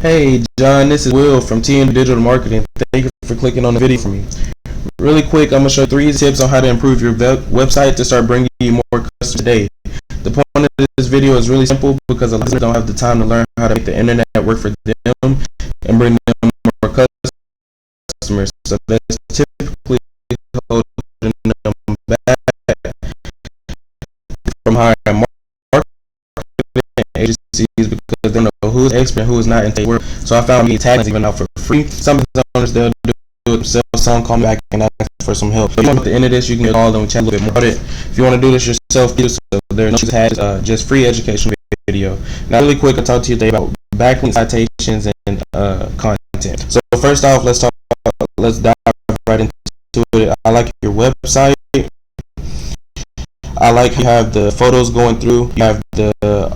Hey John, this is Will from TNW Digital MArketing. Thank you for clicking on the video for me. Really quick, I'm going to show you 3 tips on how to improve your website to start bringing you more customers today. The point of this video is really simple because a lot of people don't have the time to learn how to make the internet work for them and bring them more customers. So that's typically holding them back from hiring marketing agencies because they don't know who's expert and who is not in their work. So I found me tags even out for free. Some business owners, they'll do it themselves. Some call me back and ask for some help. If you want at the end of this, you can call them and chat a little bit more about it. If you want to do this yourself, so there's no tags, just free education video. Now, really quick, I'll talk to you today about backlink citations and content. So first off, let's dive right into it. I like your website. I like you have the photos going through. You have all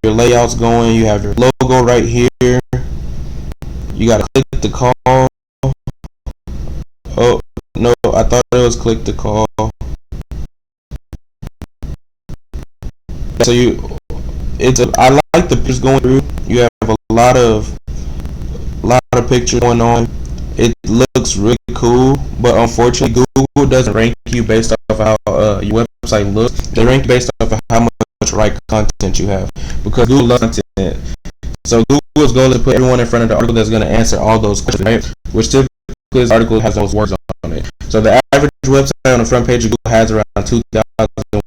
your layouts going. You have your logo right here. You gotta click the call. Oh no, I thought it was click the call. So I like the pictures going through. You have a lot of pictures going on. It looks really cool, but unfortunately Google doesn't rank you based off of how your website looks. They rank based off of how much right content you have, because Google loves content. So Google's goal is to put everyone in front of the article that's going to answer all those questions, right? Which typically this article has those words on it. So the average website on the front page of Google has around 2,000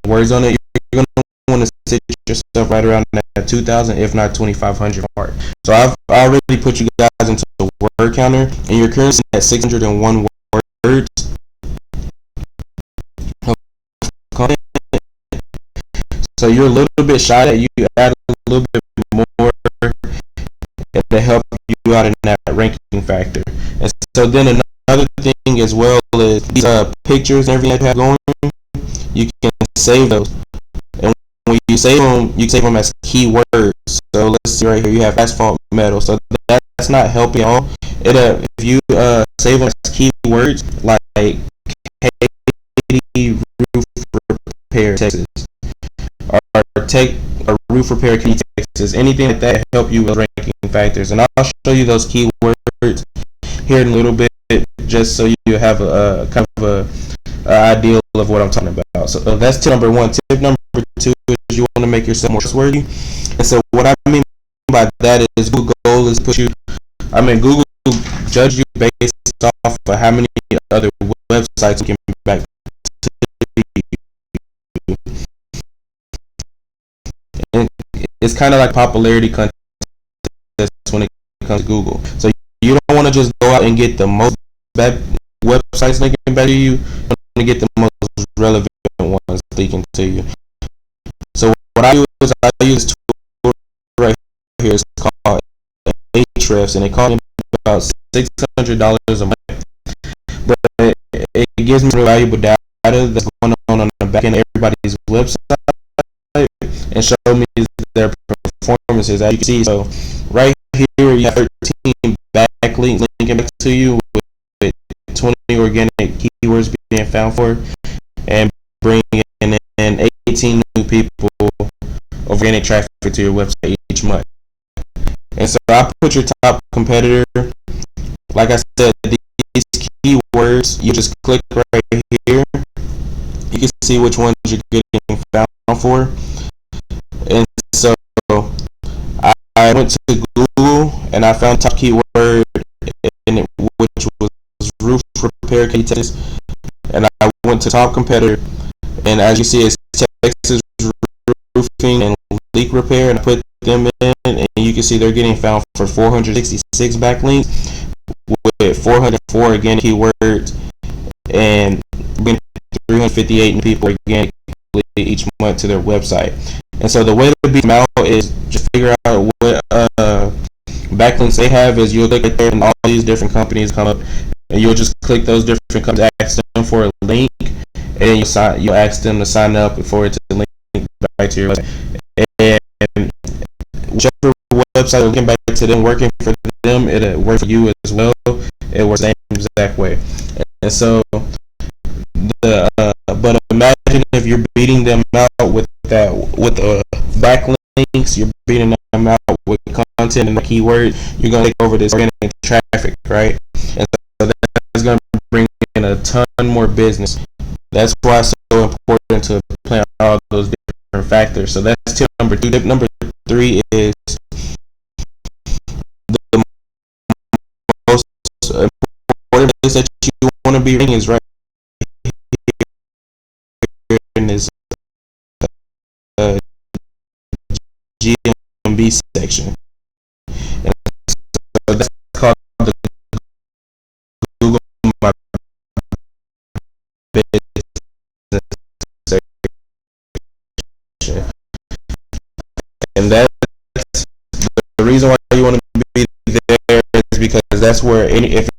words on it. You're going to want to sit yourself right around that 2,000, if not 2,500 mark. So I've already put you guys into the word counter, and you're currently at 601 words. So you're a little bit shy that you add a little bit more to help you out in that ranking factor. And so then another thing as well is these pictures and everything that you have going, you can save those. And when you save them, you save them as keywords. So let's see right here, you have asphalt metal. So that's not helping at all. If you save them as keywords like katy roof repair Texas, or take a roof repair key Texas, anything like that help you with ranking factors. And I'll show you those keywords here in a little bit, just so you have a kind of a idea of what I'm talking about. So that's tip number 1. Tip number 2 is you want to make yourself more trustworthy. And so what I mean by that is Google goal is Google judge you based off of how many other websites you can back to you. And it's kind of like popularity contest when it comes to Google. So you don't want to just go out and get the most bad websites linking back to you. You want to get the most relevant ones linking to you. So what I do is I use this tool right here. It's called Ahrefs, and it costs me about $600 a month. But it gives me valuable data that's going on the back end of everybody's website and show me their performances, as you can see. So right here you have 13 backlinks linking back to you with 20 organic keywords being found for, and bringing in 18 new people organic traffic to your website each month. And so I put your top competitor, like I said, these keywords, you just click right here. You can see which ones you're getting found for. And so I went to Google and I found top keyword, which was roof repair Texas. And I went to top competitor, and as you see, it's Texas roofing and leak repair, and I put them in, and you can see they're getting found for 466 backlinks with 404 organic keywords and 358 people organically each month to their website. And so the way to beat them out is just figure out what backlinks they have. Is you'll click right there and all these different companies come up, and you'll just click those different companies, ask them for a link, and you'll ask them to sign up for it to link back to your website. And whichever website you're looking back to them working for them, it'll work for you as well. It works the same exact way. And so but imagine if you're beating them out with backlinks, you're beating them out with content content and the keyword, you're going to take over this organic traffic, right? And so that's going to bring in a ton more business. That's why it's so important to plan all those different factors. So that's tip number 2. Tip number 3 is the most important place that you want to be is right here in this GMB section. And so that's called the Google My Business section. And that's the reason why you want to be there is because that's where if